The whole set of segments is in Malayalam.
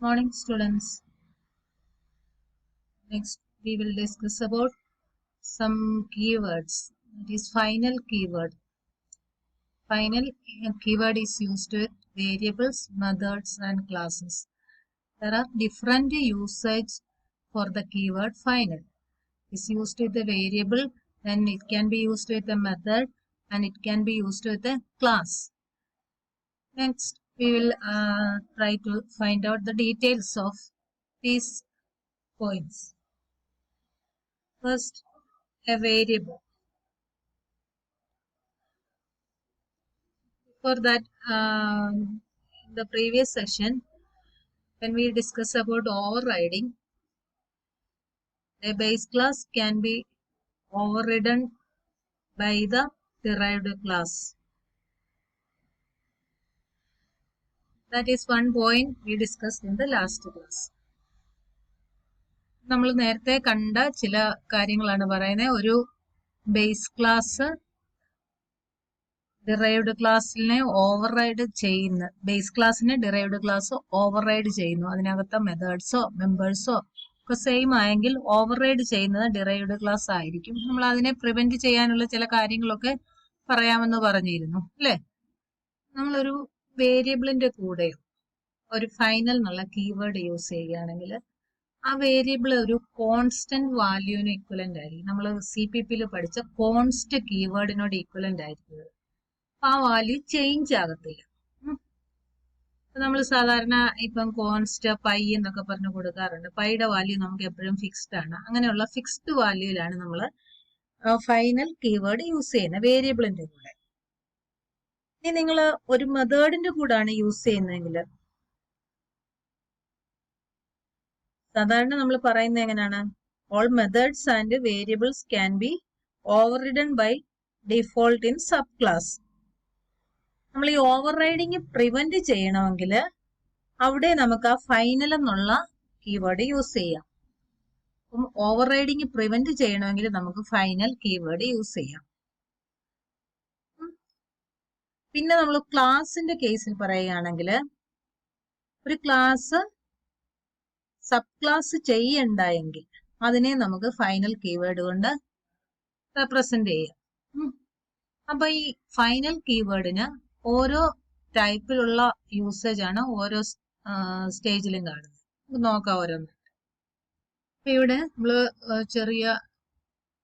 Morning students. Next we will discuss about some keywords. That is final keyword. Final keyword is used with variables, methods and classes. There are different usage for the keyword final. It's used with the variable, then it can be used with a method and it can be used with a class. Next we will try to find out the details of these points. First, a variable. For that, in the previous session, when we discussed about overriding, a base class can be overridden by the derived class. That is one point we discussed in the last class. നമ്മൾ നേരത്തെ കണ്ട ചില കാര്യങ്ങളാണ് പറയുന്നത്. ഒരു ബേസ് ക്ലാസ് ഡിറൈവ്ഡ് ക്ലാസ്സിനെ ഓവർറൈഡ് ചെയ്യുന്നു. ബേസ് ക്ലാസ്സിനെ ഡിറൈവ്ഡ് ക്ലാസ് ഓവർറൈഡ് ചെയ്യുന്നു. അതിനകത്തെ മെത്തേഡ്സോ മെമ്പേഴ്സോ ഒക്കെ സെയിം ആയെങ്കിൽ ഓവർറൈഡ് ചെയ്യുന്നത് ഡിറൈവ്ഡ് ക്ലാസ് ആയിരിക്കും. നമ്മൾ അതിനെ പ്രിവെന്റ് ചെയ്യാനുള്ള ചില കാര്യങ്ങളൊക്കെ പറയാമെന്ന് പറഞ്ഞിരുന്നു അല്ലേ. നമ്മളൊരു വേരിയബിളിന്റെ കൂടെ ഒരു ഫൈനൽ എന്നുള്ള കീവേഡ് യൂസ് ചെയ്യുകയാണെങ്കിൽ ആ വേരിയബിൾ ഒരു കോൺസ്റ്റന്റ് വാല്യൂവിന് ഇക്വലന്റ് ആയിരിക്കും. നമ്മൾ CPP പഠിച്ച കോൺസ്റ്റ് കീവേഡിനോട് ഇക്വലന്റ് ആയിരിക്കും. ആ വാല്യൂ ചേഞ്ച് ആകത്തില്ല. നമ്മൾ സാധാരണ ഇപ്പം കോൺസ്റ്റ് പൈ എന്നൊക്കെ പറഞ്ഞു കൊടുക്കാറുണ്ട്. പൈയുടെ വാല്യൂ നമുക്ക് എപ്പോഴും ഫിക്സ്ഡ് ആണ്. അങ്ങനെയുള്ള ഫിക്സ്ഡ് വാല്യൂയിലാണ് നമ്മൾ ഫൈനൽ കീവേഡ് യൂസ് ചെയ്യുന്നത് വേരിയബിളിന്റെ കൂടെ. ഇനി നിങ്ങൾ ഒരു മെത്തേഡിന്റെ കൂടാണ് യൂസ് ചെയ്യുന്നതെങ്കിൽ സാധാരണ നമ്മൾ പറയുന്നത് എങ്ങനെയാണ്? All methods and variables can be overridden by default in sub class. നമ്മൾ ഈ ഓവർ റൈഡിങ് പ്രിവെന്റ് ചെയ്യണമെങ്കിൽ അവിടെ നമുക്ക് ആ ഫൈനൽ എന്നുള്ള കീവേഡ് യൂസ് ചെയ്യാം. അപ്പം ഓവർ റൈഡിങ് പ്രിവെന്റ് ചെയ്യണമെങ്കിൽ നമുക്ക് ഫൈനൽ കീവേഡ് യൂസ് ചെയ്യാം. പിന്നെ നമ്മൾ ക്ലാസിന്റെ കേസിൽ പറയുകയാണെങ്കിൽ ഒരു ക്ലാസ് സബ് ക്ലാസ് ചെയ്യണ്ടായെങ്കിൽ അതിനെ നമുക്ക് ഫൈനൽ കീവേഡ് കൊണ്ട് റെപ്രസെന്റ് ചെയ്യാം. അപ്പൊ ഈ ഫൈനൽ കീവേഡിന് ഓരോ ടൈപ്പിലുള്ള യൂസേജ് ആണ് ഓരോ സ്റ്റേജിലും കാണുന്നത്. നോക്കാം ഓരോന്ന്. അപ്പൊ ഇവിടെ നമ്മള് ചെറിയ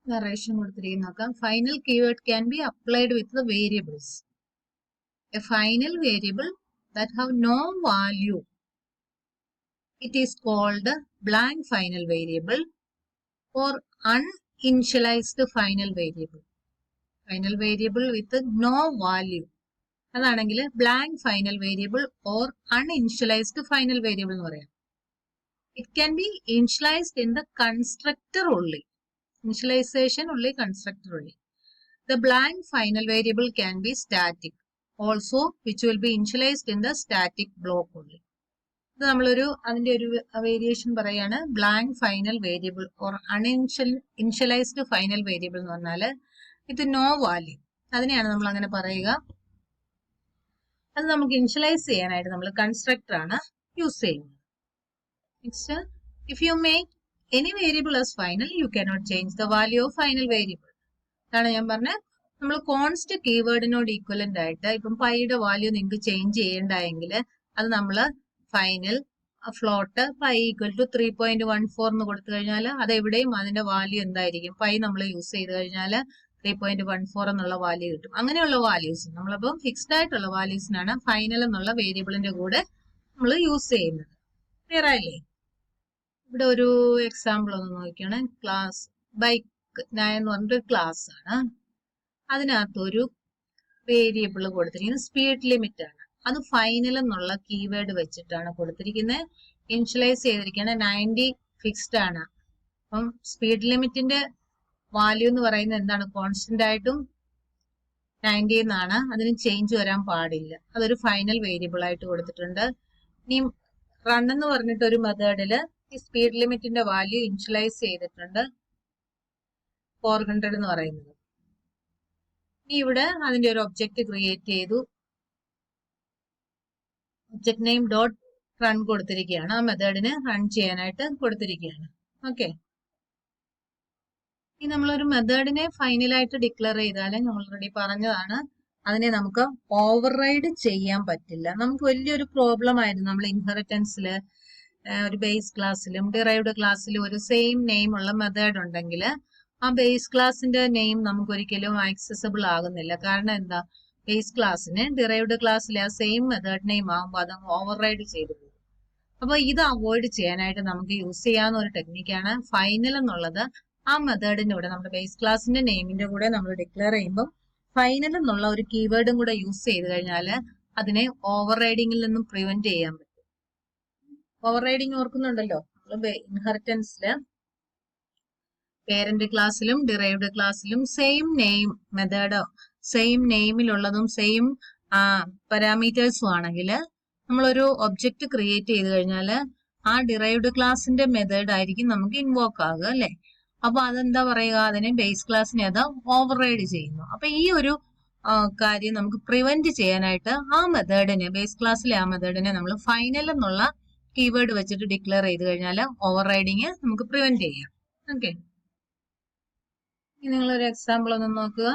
നറേഷൻ കൊടുത്തിരിക്കുന്ന നോക്കാം. Final keyword can be applied with the variables. A final variable that have no value, it is called blank final variable or uninitialized final variable. Final variable with no value അതാണെങ്കിൽ blank final variable or uninitialized final variable എന്ന് പറയാം. It can be initialized in the constructor only. Initialization only constructor only. The blank final variable can be static also, which will be initialized in the static block only. ഇത് നമ്മളൊരു അതിന്റെ ഒരു വേരിയേഷൻ പറയാണ്. Blank final variable or uninitialized final variable എന്ന് പറഞ്ഞാൽ ഇത് നോ വാല്യൂ, അതിനെയാണ് നമ്മൾ അങ്ങനെ പറയുക. അത് നമുക്ക് ഇനിഷ്യലൈസ് ചെയ്യാനായിട്ട് നമ്മൾ കൺസ്ട്രക്ടർ ആണ് യൂസ് ചെയ്യുന്നത്. Next, if you make any variable as final you cannot change the value of final variable. അതാണ് ഞാൻ പറഞ്ഞത്. നമ്മൾ കോൺസ്റ്റ് കീവേഡിനോട് ഈക്വലന്റ് ആയിട്ട് ഇപ്പം പൈയുടെ വാല്യൂ നിങ്ങൾക്ക് ചേഞ്ച് ചെയ്യേണ്ടായെങ്കിൽ അത് നമ്മൾ final float pi equal to 3.14 എന്ന് കൊടുത്തു കഴിഞ്ഞാൽ അത് എവിടെയും അതിന്റെ വാല്യൂ എന്തായിരിക്കും? പൈ നമ്മൾ യൂസ് ചെയ്ത് കഴിഞ്ഞാൽ 3.14 എന്നുള്ള വാല്യൂ കിട്ടും. അങ്ങനെയുള്ള വാല്യൂസ് നമ്മളപ്പം ഫിക്സ്ഡ് ആയിട്ടുള്ള വാല്യൂസിനാണ് ഫൈനൽ എന്നുള്ള വേരിയബിളിന്റെ കൂടെ നമ്മൾ യൂസ് ചെയ്യുന്നത്. ക്ലിയർ ആയില്ലേ? ഇവിടെ ഒരു എക്സാമ്പിൾ ഒന്ന് നോക്കിയാണ്. ക്ലാസ് ബൈക്ക് 9 എന്ന് പറഞ്ഞിട്ട് ക്ലാസ് ആണ്. അതിനകത്ത് ഒരു വേരിയബിൾ കൊടുത്തിരിക്കുന്നത് സ്പീഡ് ലിമിറ്റ് ആണ്. അത് ഫൈനൽ എന്നുള്ള കീവേഡ് വെച്ചിട്ടാണ് കൊടുത്തിരിക്കുന്നത്. ഇനിഷ്യലൈസ് ചെയ്തിരിക്കുന്നത് 90 ഫിക്സ്ഡ് ആണ്. അപ്പം സ്പീഡ് ലിമിറ്റിന്റെ വാല്യൂ എന്ന് പറയുന്നത് എന്താണ്? കോൺസ്റ്റന്റ് ആയിട്ടും 90 എന്നാണ്. അതിന് ചേഞ്ച് വരാൻ പാടില്ല. അതൊരു ഫൈനൽ വേരിയബിൾ ആയിട്ട് കൊടുത്തിട്ടുണ്ട്. ഇനി റൺ എന്ന് പറഞ്ഞിട്ട് ഒരു മെത്തേഡില് ഈ സ്പീഡ് ലിമിറ്റിന്റെ വാല്യൂ ഇനിഷ്യലൈസ് ചെയ്തിട്ടുണ്ട് 400 എന്ന് പറയുന്നത്. ഇനി ഇവിടെ അതിന്റെ ഒരു ഒബ്ജക്റ്റ് ക്രിയേറ്റ് ചെയ്തു. Object name dot റൺ കൊടുത്തിരിക്കുകയാണ്, ആ മെത്തേഡിന് റൺ ചെയ്യാനായിട്ട് കൊടുത്തിരിക്കുകയാണ്. ഓക്കെ, ഇനി നമ്മളൊരു മെത്തേഡിനെ ഫൈനലായിട്ട് ഡിക്ലെയർ ചെയ്താൽ ഞാൻ ഓൾറെഡി പറഞ്ഞതാണ്, അതിനെ നമുക്ക് ഓവർ റൈഡ് ചെയ്യാൻ പറ്റില്ല. നമുക്ക് വലിയൊരു പ്രോബ്ലം ആയിരുന്നു നമ്മൾ ഇൻഹെറിറ്റൻസിൽ ഒരു ബേസ് ക്ലാസ്സിലും ഡിറൈവ്ഡ് ക്ലാസ്സിലും ഒരു സെയിം നെയിം ഉള്ള മെത്തേഡ് ഉണ്ടെങ്കിൽ ആ ബേസ് ക്ലാസിന്റെ നെയിം നമുക്ക് ഒരിക്കലും ആക്സസിബിൾ ആകുന്നില്ല. കാരണം എന്താ, ബേസ് ക്ലാസ്സിന് ഡിറൈവ്ഡ് ക്ലാസ്സിലെ ആ സെയിം മെത്തേഡ് നെയിം ആകുമ്പോൾ അത് ഓവർ റൈഡ് ചെയ്തു പോകും. അപ്പൊ ഇത് അവോയ്ഡ് ചെയ്യാനായിട്ട് നമുക്ക് യൂസ് ചെയ്യാവുന്ന ഒരു ടെക്നിക്കാണ് ഫൈനൽ എന്നുള്ളത്. ആ മെത്തേഡിന്റെ കൂടെ നമ്മുടെ ബേസ് ക്ലാസിന്റെ നെയിമിന്റെ കൂടെ നമ്മൾ ഡിക്ലെയർ ചെയ്യുമ്പോൾ ഫൈനൽ എന്നുള്ള ഒരു കീവേഡും കൂടെ യൂസ് ചെയ്ത് കഴിഞ്ഞാൽ അതിനെ ഓവർ റൈഡിങ്ങിൽ നിന്നും പ്രിവെന്റ് ചെയ്യാൻ പറ്റും. ഓവർ റൈഡിങ് ഓർക്കുന്നുണ്ടല്ലോ, നമ്മൾ ഇൻഹെറിറ്റൻസില് പേരന്റ് ക്ലാസ്സിലും ഡിറൈവ്ഡ് ക്ലാസ്സിലും സെയിം നെയിം മെത്തേഡോ സെയിം നെയിമിലുള്ളതും സെയിം പാരാമീറ്റേഴ്സും ആണെങ്കിൽ നമ്മളൊരു ഒബ്ജക്റ്റ് ക്രിയേറ്റ് ചെയ്ത് കഴിഞ്ഞാൽ ആ ഡിറൈവ്ഡ് ക്ലാസിന്റെ മെത്തേഡ് ആയിരിക്കും നമുക്ക് ഇൻവോക്ക് ആകുക, അല്ലെ? അപ്പൊ അതെന്താ പറയുക, അതിനെ ബേസ് ക്ലാസ്സിനെ അത് ഓവർ റൈഡ് ചെയ്യുന്നു. അപ്പൊ ഈ ഒരു കാര്യം നമുക്ക് പ്രിവെന്റ് ചെയ്യാനായിട്ട് ആ മെത്തേഡിനെ, ബേസ് ക്ലാസ്സിലെ ആ മെത്തേഡിനെ നമ്മൾ ഫൈനൽ എന്നുള്ള കീവേഡ് വെച്ചിട്ട് ഡിക്ലെയർ ചെയ്ത് കഴിഞ്ഞാൽ ഓവർ റൈഡിങ് നമുക്ക് പ്രിവെന്റ് ചെയ്യാം. ഓക്കെ, ഇനി നിങ്ങളൊരു എക്സാമ്പിൾ ഒന്ന് നോക്കുക.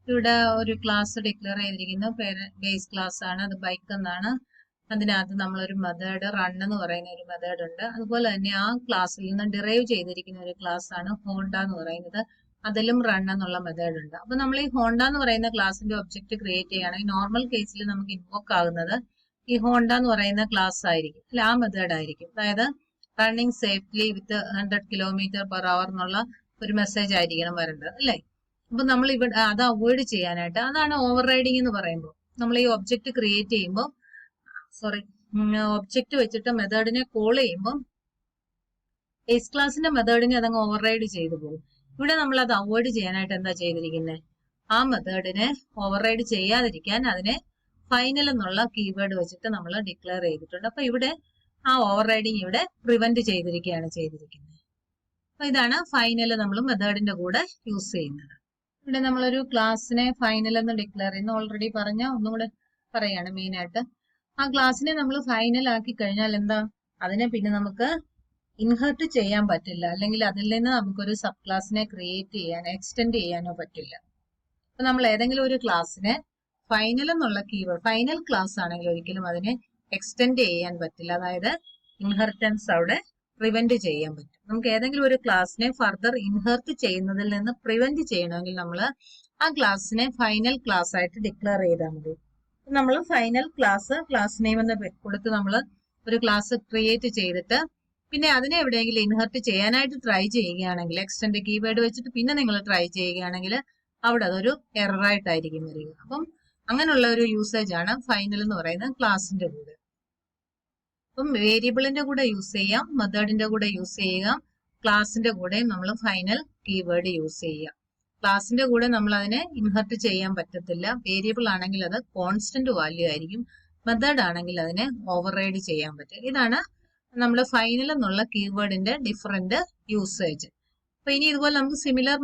ഇവിടെ ഒരു ക്ലാസ് ഡിക്ലെയർ ചെയ്തിരിക്കുന്നു, ബേസ് ക്ലാസ് ആണ്, അത് ബൈക്ക് എന്നാണ്. അതിനകത്ത് നമ്മളൊരു മെത്തേഡ് റൺ എന്ന് പറയുന്ന ഒരു മെത്തേഡ് ഉണ്ട്. അതുപോലെ തന്നെ ആ ക്ലാസ്സിൽ നിന്ന് ഡിറൈവ് ചെയ്തിരിക്കുന്ന ഒരു ക്ലാസ് ആണ് ഹോണ്ട എന്ന് പറയുന്നത്, അതിലും റൺ എന്നുള്ള മെത്തേഡ് ഉണ്ട്. അപ്പൊ നമ്മൾ ഈ ഹോണ്ട എന്ന് പറയുന്ന ക്ലാസിന്റെ ഒബ്ജക്റ്റ് ക്രിയേറ്റ് ചെയ്യുകയാണെങ്കിൽ നോർമൽ കേസിൽ നമുക്ക് ഇൻവോക്ക് ആകുന്നത് ഈ ഹോണ്ട എന്ന് പറയുന്ന ക്ലാസ് ആയിരിക്കും, അല്ലെ? ആ മെത്തേഡ് ആയിരിക്കും. അതായത് റണ്ണിങ് സേഫ്റ്റ്ലി വിത്ത് 100 km/h എന്നുള്ള ഒരു മെസ്സേജ് ആയിരിക്കണം വരേണ്ടത്, അല്ലെ? അപ്പൊ നമ്മൾ ഇവിടെ അത് അവോയ്ഡ് ചെയ്യാനായിട്ട്, അതാണ് ഓവർ റൈഡിങ് എന്ന് പറയുമ്പോൾ, നമ്മൾ ഈ ഒബ്ജക്റ്റ് ക്രിയേറ്റ് ചെയ്യുമ്പോൾ ഒബ്ജക്റ്റ് വെച്ചിട്ട് മെത്തേഡിനെ കോൾ ചെയ്യുമ്പോൾ ബേസ് ക്ലാസിന്റെ മെത്തേഡിനെ അതങ്ങ് ഓവർ റൈഡ് ചെയ്തു പോകും. ഇവിടെ നമ്മൾ അത് അവോയ്ഡ് ചെയ്യാനായിട്ട് എന്താ ചെയ്തിരിക്കുന്നത്, ആ മെത്തേഡിനെ ഓവർ റൈഡ് ചെയ്യാതിരിക്കാൻ അതിനെ ഫൈനൽ എന്നുള്ള കീവേഡ് വെച്ചിട്ട് നമ്മൾ ഡിക്ലെയർ ചെയ്തിട്ടുണ്ട്. അപ്പൊ ഇവിടെ ആ ഓവർ റൈഡിങ് ഇവിടെ പ്രിവെന്റ് ചെയ്തിരിക്കുകയാണ് ചെയ്തിരിക്കുന്നത്. അപ്പൊ ഇതാണ് ഫൈനൽ നമ്മൾ മെത്തേഡിന്റെ കൂടെ യൂസ് ചെയ്യുന്നത്. ഇവിടെ നമ്മളൊരു ക്ലാസ്സിനെ ഫൈനൽ എന്ന് ഡിക്ലെയർ ചെയ്യുന്നു, ഓൾറെഡി പറഞ്ഞ ഒന്നും കൂടെ പറയാണ് മെയിൻ ആയിട്ട്. ആ ക്ലാസ്സിനെ നമ്മൾ ഫൈനൽ ആക്കി കഴിഞ്ഞാൽ എന്താ, അതിനെ പിന്നെ നമുക്ക് ഇൻഹെർട്ട് ചെയ്യാൻ പറ്റില്ല, അല്ലെങ്കിൽ അതിൽ നിന്ന് നമുക്കൊരു സബ് ക്ലാസ്സിനെ ക്രിയേറ്റ് ചെയ്യാനോ എക്സ്റ്റെൻഡ് ചെയ്യാനോ പറ്റില്ല. അപ്പൊ നമ്മൾ ഏതെങ്കിലും ഒരു ക്ലാസ്സിനെ ഫൈനൽ എന്നുള്ള കീവേഡ്, ഫൈനൽ ക്ലാസ് ആണെങ്കിൽ ഒരിക്കലും അതിനെ എക്സ്റ്റെൻഡ് ചെയ്യാൻ പറ്റില്ല. അതായത് ഇൻഹെറിറ്റൻസ് അവിടെ പ്രിവെന്റ് ചെയ്യാൻ പറ്റും. നമുക്ക് ഏതെങ്കിലും ഒരു ക്ലാസ്സിനെ ഫർദർ ഇൻഹെർട്ട് ചെയ്യുന്നതിൽ നിന്ന് പ്രിവെന്റ് ചെയ്യണമെങ്കിൽ നമ്മൾ ആ ക്ലാസ്സിനെ ഫൈനൽ ക്ലാസ് ആയിട്ട് ഡിക്ലെയർ ചെയ്താൽ മതി. നമ്മൾ ഫൈനൽ ക്ലാസ് നെയിം എന്ന് കൊടുത്ത് നമ്മൾ ഒരു ക്ലാസ് ക്രിയേറ്റ് ചെയ്തിട്ട് പിന്നെ അതിനെ എവിടെയെങ്കിലും ഇൻഹെർട്ട് ചെയ്യാനായിട്ട് ട്രൈ ചെയ്യുകയാണെങ്കിൽ, എക്സ്റ്റെൻഡ് കീവേഡ് വെച്ചിട്ട് പിന്നെ നിങ്ങൾ ട്രൈ ചെയ്യുകയാണെങ്കിൽ അവിടെ അതൊരു എററായിട്ടായിരിക്കും വരിക. അപ്പം അങ്ങനെയുള്ള ഒരു യൂസേജ് ആണ് ഫൈനൽ എന്ന് പറയുന്ന ക്ലാസിന്റെ കൂടെ. അപ്പം വേരിയബിളിന്റെ കൂടെ യൂസ് ചെയ്യാം, മെത്തേഡിന്റെ കൂടെ യൂസ് ചെയ്യാം, ക്ലാസിന്റെ കൂടെ നമ്മൾ ഫൈനൽ കീവേഡ് യൂസ് ചെയ്യാം. ക്ലാസിന്റെ കൂടെ നമ്മൾ അതിനെ ഇൻഹെർട്ട് ചെയ്യാൻ പറ്റത്തില്ല. വേരിയബിൾ ആണെങ്കിൽ അത് കോൺസ്റ്റന്റ് വാല്യൂ ആയിരിക്കും, മെത്തേഡ് ആണെങ്കിൽ അതിനെ ഓവർ റൈഡ് ചെയ്യാൻ പറ്റും. ഇതാണ് നമ്മൾ ഫൈനൽ എന്നുള്ള കീവേഡിന്റെ ഡിഫറെന്റ് യൂസേജ്. അപ്പൊ ഇനി ഇതുപോലെ നമുക്ക് സിമിലർ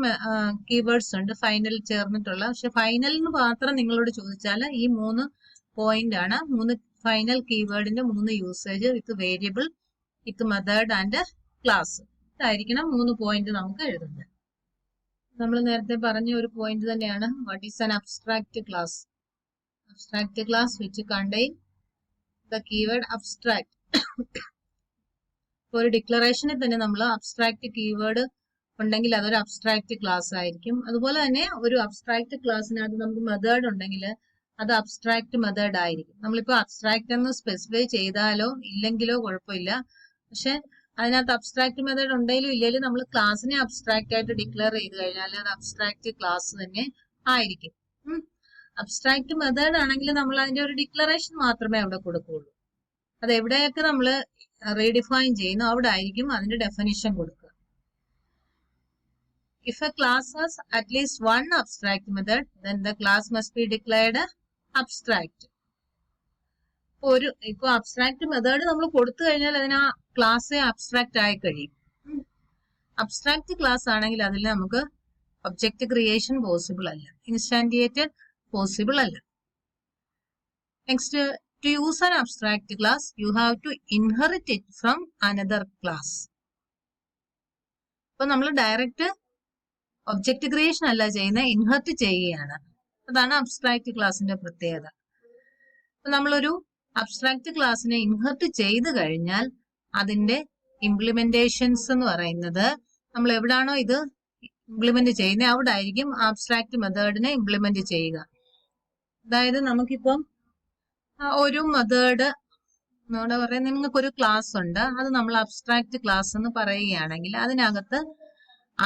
കീവേഡ്സ് ഉണ്ട് ഫൈനൽ ചേർന്നിട്ടുള്ള. പക്ഷെ ഫൈനലിന് മാത്രം നിങ്ങളോട് ചോദിച്ചാൽ ഈ 3 പോയിന്റ് ആണ്, 3 ഫൈനൽ കീവേഡിന്റെ 3 usage with variable, with method and class. ഇതായിരിക്കണം 3 പോയിന്റ് നമുക്ക് എഴുതുന്നത്. നമ്മൾ നേരത്തെ പറഞ്ഞ ഒരു പോയിന്റ് തന്നെയാണ് what is an abstract class. Abstract class which contain the keyword abstract. ഒരു ഡിക്ലറേഷനിൽ തന്നെ നമ്മൾ അബ്സ്ട്രാക്ട് കീവേഡ് ഉണ്ടെങ്കിൽ അതൊരു അബ്സ്ട്രാക്ട് ക്ലാസ് ആയിരിക്കും. അതുപോലെ തന്നെ ഒരു അബ്സ്ട്രാക്ട് ക്ലാസ്സിനകത്ത് നമുക്ക് മെത്തേഡ് ഉണ്ടെങ്കിൽ അത് അബ്സ്ട്രാക്ട് മെത്തേഡ് ആയിരിക്കും. നമ്മളിപ്പോ അബ്സ്ട്രാക്ട് എന്ന് സ്പെസിഫൈ ചെയ്താലോ ഇല്ലെങ്കിലോ കുഴപ്പമില്ല. പക്ഷെ അതിനകത്ത് അബ്സ്ട്രാക്ട് മെത്തേഡ് ഉണ്ടെങ്കിലും ഇല്ലെങ്കിലും നമ്മൾ ക്ലാസ്സിനെ അബ്സ്ട്രാക്ട് ആയിട്ട് ഡിക്ലെയർ ചെയ്ത് കഴിഞ്ഞാൽ അത് അബ്സ്ട്രാക്ട് ക്ലാസ് തന്നെ ആയിരിക്കും. അബ്സ്ട്രാക്ട് മെത്തേഡ് ആണെങ്കിൽ നമ്മൾ അതിന്റെ ഒരു ഡിക്ലറേഷൻ മാത്രമേ അവിടെ കൊടുക്കുകയുള്ളൂ. അത് എവിടെയൊക്കെ നമ്മൾ റീഡിഫൈൻ ചെയ്യുന്നു അവിടെ ആയിരിക്കും അതിന്റെ ഡെഫിനിഷൻ കൊടുക്കുക. If a class has at least one abstract method, then the class must be declared abstract. ഇപ്പൊ അബ്സ്ട്രാക്ട് മെത്തേഡ് നമ്മൾ കൊടുത്തു കഴിഞ്ഞാൽ അതിന് ആ ക്ലാസ് അബ്സ്ട്രാക്ട് ആയി കഴിയും. അബ്സ്ട്രാക്ട് ക്ലാസ് ആണെങ്കിൽ അതിൽ നമുക്ക് ഒബ്ജക്റ്റ് ക്രിയേഷൻ പോസിബിൾ അല്ല, ഇൻസ്റ്റാന്റിയേറ്റഡ് പോസിബിൾ അല്ല. Next To use an abstract class, you have to inherit it from another class. അപ്പോൾ നമ്മൾ ഡയറക്റ്റ് ഒബ്ജക്റ്റ് ക്രിയേഷൻ അല്ല ചെയ്യുന്നത്, ഇൻഹെർട്ട് ചെയ്യുകയാണ്. അതാണ് അബ്സ്ട്രാക്ട് ക്ലാസിന്റെ പ്രത്യേകത. അപ്പൊ നമ്മളൊരു അബ്സ്ട്രാക്ട് ക്ലാസ്സിനെ ഇൻഹെർട്ട് ചെയ്ത് കഴിഞ്ഞാൽ അതിന്റെ ഇംപ്ലിമെന്റേഷൻസ് എന്ന് പറയുന്നത് നമ്മൾ എവിടാണോ ഇത് ഇംപ്ലിമെന്റ് ചെയ്യുന്നത് അവിടെ ആയിരിക്കും അബ്സ്ട്രാക്ട് മെത്തേഡിനെ ഇംപ്ലിമെന്റ് ചെയ്യുക. അതായത് നമുക്കിപ്പം ഒരു മെത്തേഡ് നമ്മുടെ പറയുന്നത് നിങ്ങൾക്കൊരു ക്ലാസ് ഉണ്ട്, അത് നമ്മൾ അബ്സ്ട്രാക്ട് ക്ലാസ് എന്ന് പറയുകയാണെങ്കിൽ അതിനകത്ത്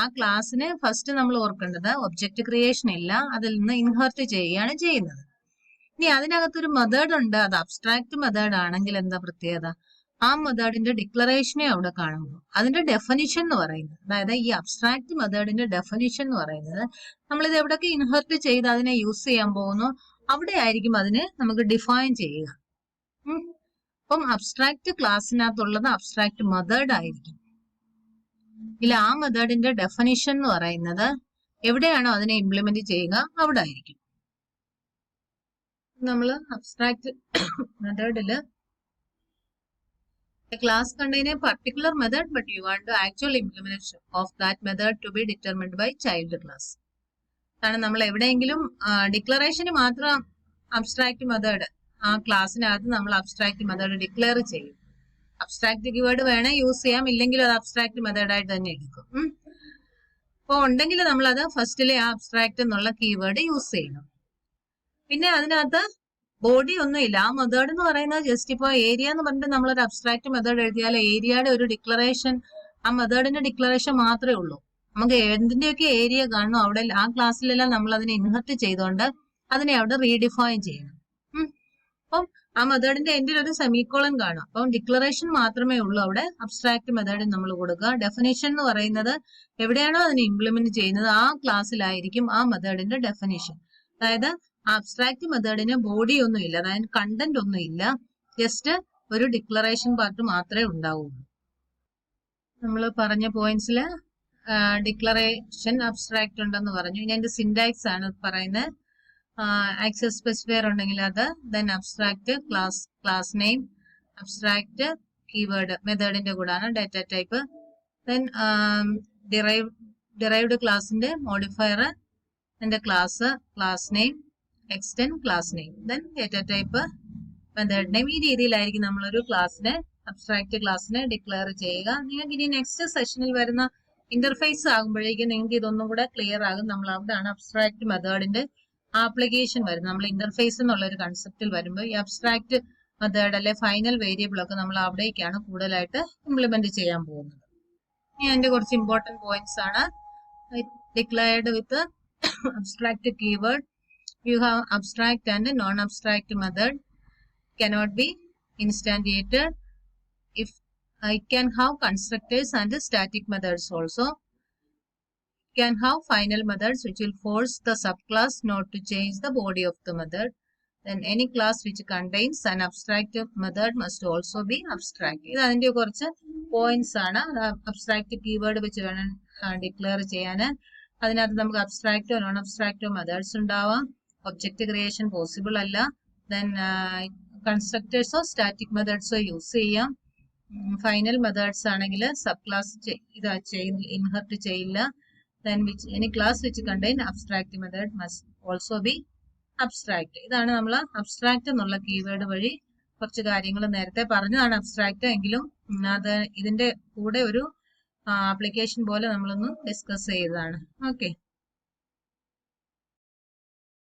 ആ ക്ലാസ്സിനെ ഫസ്റ്റ് നമ്മൾ ഓർക്കേണ്ടത് ഒബ്ജക്റ്റ് ക്രിയേഷൻ ഇല്ല, അതിൽ നിന്ന് ഇൻഹെർട്ട് ചെയ്യുകയാണ് ചെയ്യുന്നത്. ഇനി അതിനകത്തൊരു മെത്തേഡ് ഉണ്ട്, അത് അബ്സ്ട്രാക്ട് മെത്തേഡ് ആണെങ്കിൽ എന്താ പ്രത്യേകത? ആ മെത്തേഡിന്റെ ഡിക്ലറേഷനെ അവിടെ കാണുമ്പോൾ അതിന്റെ ഡെഫിനിഷൻ എന്ന് പറയുന്നത്, അതായത് ഈ അബ്സ്ട്രാക്ട് മെത്തേഡിന്റെ ഡെഫിനിഷൻ എന്ന് പറയുന്നത് നമ്മളിത് എവിടെയൊക്കെ ഇൻഹെർട്ട് ചെയ്ത് അതിനെ യൂസ് ചെയ്യാൻ പോകുന്നു അവിടെ ആയിരിക്കും അതിനെ നമുക്ക് ഡിഫൈൻ ചെയ്യുക. അപ്പം അബ്സ്ട്രാക്ട് ക്ലാസ്സിനകത്തുള്ളത് അബ്സ്ട്രാക്ട് മെത്തേഡ് ആയിരിക്കും. ഇല്ല, ആ മെത്തേഡിന്റെ ഡെഫിനിഷൻ എന്ന് പറയുന്നത് എവിടെയാണോ അതിനെ ഇംപ്ലിമെന്റ് ചെയ്യുക അവിടെ ആയിരിക്കും. നമ്മൾ abstract മെത്തേഡില് a class contain a particular method, but you want the actual implementation of that method to be determined by child class. കാരണം നമ്മൾ എവിടെയെങ്കിലും ഡിക്ലറേഷന് മാത്രം അബ്സ്ട്രാക്ട് മെത്തേഡ് ആ ക്ലാസ്സിനകത്ത് നമ്മൾ അബ്സ്ട്രാക്ട് മെത്തേഡ് ഡിക്ലെയർ ചെയ്യും. അബ്സ്ട്രാക്ട് കീവേഡ് വേണേ യൂസ് ചെയ്യാം, ഇല്ലെങ്കിൽ അത് അബ്സ്ട്രാക്ട് മെത്തേഡായിട്ട് തന്നെ എടുക്കും. അപ്പോൾ ഉണ്ടെങ്കിൽ നമ്മൾ അത് ഫസ്റ്റിലെ ആ അബ്സ്ട്രാക്ട് എന്നുള്ള കീവേഡ് യൂസ് ചെയ്യണം. പിന്നെ അതിനകത്ത് ബോഡി ഒന്നും ഇല്ല. ആ മെത്തേഡ് എന്ന് പറയുന്നത് ജസ്റ്റ് ഇപ്പോൾ ഏരിയ എന്ന് പറഞ്ഞിട്ട് നമ്മളൊരു അബ്സ്ട്രാക്ട് മെത്തേഡ് എഴുതിയാൽ ഏരിയയുടെ ഒരു ഡിക്ലറേഷൻ, ആ മെത്തേഡിന്റെ ഡിക്ലറേഷൻ മാത്രമേ ഉള്ളൂ. നമുക്ക് എന്തിന്റെയൊക്കെ ഏരിയ കാണുന്നു അവിടെ ആ ക്ലാസ്സിലെല്ലാം നമ്മൾ അതിനെ ഇൻഹെർട്ട് ചെയ്തുകൊണ്ട് അതിനെ അവിടെ റീഡിഫൈൻ ചെയ്യണം. അപ്പം ആ മെത്തേഡിന്റെ എൻഡിൽ ഒരു സെമിക്കോളൻ കാണും. അപ്പം ഡിക്ലറേഷൻ മാത്രമേ ഉള്ളൂ അവിടെ അബ്സ്ട്രാക്ട് മെത്തേഡിൽ നമ്മൾ കൊടുക്കുക. ഡെഫിനിഷൻ എന്ന് പറയുന്നത് എവിടെയാണോ അതിനെ ഇംപ്ലിമെന്റ് ചെയ്യുന്നത് ആ ക്ലാസ്സിലായിരിക്കും ആ മെത്തേഡിന്റെ ഡെഫിനിഷൻ. അതായത് അബ്സ്ട്രാക്ട് മെത്തേഡിന് ബോഡി ഒന്നും ഇല്ല, അതായത് കണ്ടന്റ് ഒന്നും ഇല്ല, ജസ്റ്റ് ഒരു ഡിക്ലറേഷൻ പാർട്ട് മാത്രമേ ഉണ്ടാവുള്ളൂ. നമ്മൾ പറഞ്ഞ പോയിന്റ്സിൽ ഡിക്ലറേഷൻ അബ്സ്ട്രാക്ട് ഉണ്ടെന്ന് പറഞ്ഞു. ഇനി അതിന്റെ സിന്റാക്സ് ആണ് പറയുന്നത്. ആക്സസ് സ്പെസിഫയർ ഉണ്ടെങ്കിൽ അത്, then abstract class name, abstract keyword മെത്തേഡിന്റെ കൂടാണ് ഡാറ്റ ടൈപ്പ്, ദെൻ ഡിറൈവ്ഡ് ക്ലാസിന്റെ മോഡിഫയർ, അതിന്റെ class name, extend class name, then data type, method name. ഈ രീതിയിലായിരിക്കും നമ്മളൊരു ക്ലാസ്സിനെ അബ്സ്ട്രാക്ട് ക്ലാസ്സിനെ ഡിക്ലെയർ ചെയ്യുക. നിങ്ങൾക്ക് ഇനി നെക്സ്റ്റ് സെഷനിൽ വരുന്ന ഇന്റർഫേസ് ആകുമ്പോഴേക്കും നിങ്ങൾക്ക് ഇതൊന്നും കൂടെ ക്ലിയർ ആകും. നമ്മൾ അവിടെയാണ് അബ്സ്ട്രാക്ട് മെത്തേഡിന്റെ ആപ്ലിക്കേഷൻ വരുന്നത്. നമ്മൾ ഇന്റർഫേസ് എന്നുള്ള ഒരു കൺസെപ്റ്റിൽ വരുമ്പോൾ ഈ അബ്സ്ട്രാക്ട് മെത്തേഡ് അല്ലെ ഫൈനൽ വേരിയബിൾ ഒക്കെ നമ്മൾ അവിടേക്കാണ് കൂടുതലായിട്ട് ഇംപ്ലിമെന്റ് ചെയ്യാൻ പോകുന്നത്. ഇനി അതിന്റെ കുറച്ച് ഇമ്പോർട്ടന്റ് പോയിന്റ്സ് ആണ്. Declared with abstract keyword, you have abstract and non-abstract method, cannot be instantiated. If it can have constructors and static methods also, can have final methods which will force the subclass not to change the body of the method. Then any class which contains an abstract method must also be abstract. ഇത് അതിന്റെ കുറച്ച് പോയിന്റ്സ് ആണ്. അബ്സ്ട്രാക്ട് കീവേഡ് വെച്ച് വേണം ഡിക്ലെയർ ചെയ്യാൻ. അതിനകത്ത് നമുക്ക് അബ്സ്ട്രാക്റ്റോ നോൺ അബ്സ്ട്രാക്റ്റോ മെത്തേഡ്സ് ഉണ്ടാവാം. ഒബ്ജക്റ്റ് ക്രിയേഷൻ പോസിബിൾ അല്ല. ദെൻ കൺസ്ട്രക്ടേഴ്സോ സ്റ്റാറ്റിക് മെത്തേഡ്സോ യൂസ് ചെയ്യാം. ഫൈനൽ മെത്തേഡ്സ് ആണെങ്കിൽ സബ് ക്ലാസ് ഇൻഹെർട്ട് ചെയ്യില്ല. Then any class which contain abstract method must also be abstract. ഇതാണ് നമ്മൾ അബ്സ്ട്രാക്ട് എന്നുള്ള കീവേഡ് വഴി കുറച്ച് കാര്യങ്ങൾ നേരത്തെ പറഞ്ഞതാണ് അബ്സ്ട്രാക്ട്, എങ്കിലും അത് ഇതിന്റെ കൂടെ ഒരു ആപ്ലിക്കേഷൻ പോലെ നമ്മളൊന്ന് ഡിസ്കസ് ചെയ്തതാണ്. ഓക്കെ.